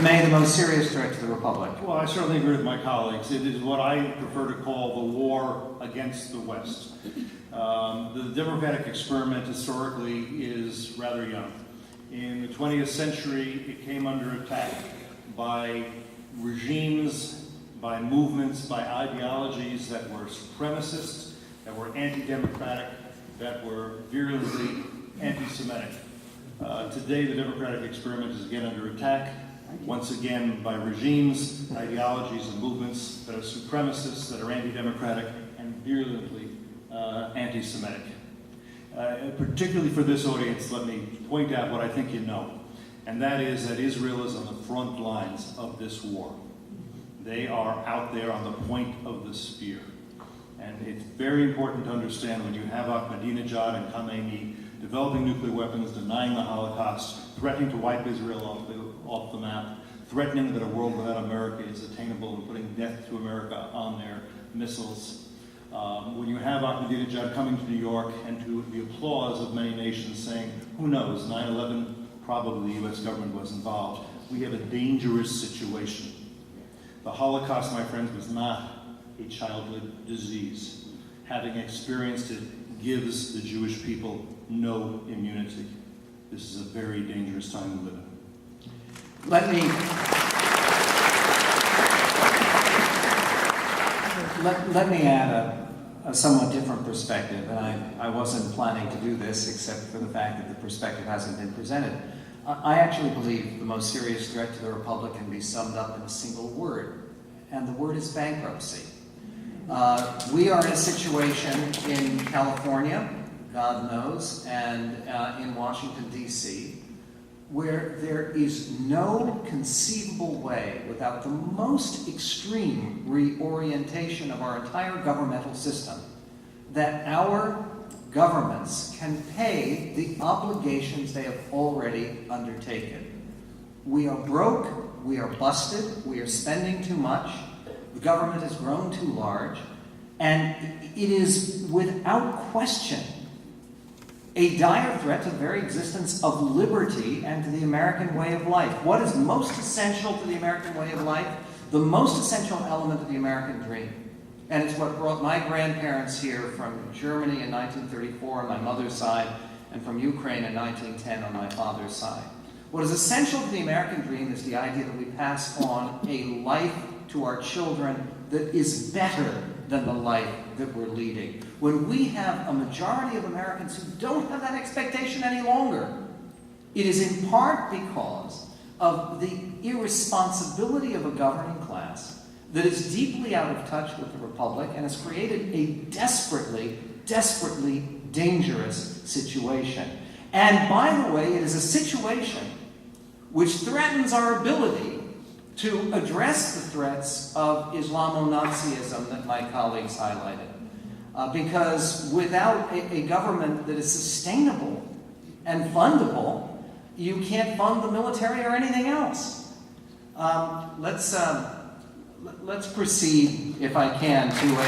May, the most serious threat to the Republic? Well, I certainly agree with my colleagues. It is what I prefer to call the war against the West. The democratic experiment historically is rather young. In the 20th century, it came under attack by regimes, by movements, by ideologies that were supremacists, that were anti-democratic, that were virulently anti-Semitic. Today, the democratic experiment is again under attack, once again by regimes, ideologies, and movements that are supremacists, that are anti-democratic, and virulently anti-Semitic. Particularly for this audience, let me point out what I think you know, and that is that Israel is on the front lines of this war. They are out there on the point of the spear. And it's very important to understand when you have Ahmadinejad and Khamenei developing nuclear weapons, denying the Holocaust, threatening to wipe Israel off the map, threatening that a world without America is attainable, and putting death to America on their missiles. When you have Ahmadinejad coming to New York and to the applause of many nations saying, who knows, 9/11, probably the U.S. government was involved, we have a dangerous situation. The Holocaust, my friends, was not a childhood disease. Having experienced it gives the Jewish people no immunity. This is a very dangerous time to live in. Let me add a somewhat different perspective, and I wasn't planning to do this except for the fact that the perspective hasn't been presented. I actually believe the most serious threat to the Republic can be summed up in a single word, and the word is bankruptcy. We are in a situation in California, God knows, and in Washington, D.C., where there is no conceivable way, without the most extreme reorientation of our entire governmental system, that our governments can pay the obligations they have already undertaken. We are broke, we are busted, we are spending too much, the government has grown too large, and it is without question a dire threat to the very existence of liberty and to the American way of life. What is most essential to the American way of life? The most essential element of the American dream. And it's what brought my grandparents here from Germany in 1934 on my mother's side, and from Ukraine in 1910 on my father's side. What is essential to the American dream is the idea that we pass on a life to our children that is better than the life that we're leading. When we have a majority of Americans who don't have that expectation any longer, it is in part because of the irresponsibility of a governing class that is deeply out of touch with the Republic and has created a desperately, desperately dangerous situation. And by the way, it is a situation which threatens our ability to address the threats of Islamo-Nazism that my colleagues highlighted. Because without a government that is sustainable and fundable, you can't fund the military or anything else. Let's proceed, if I can, to a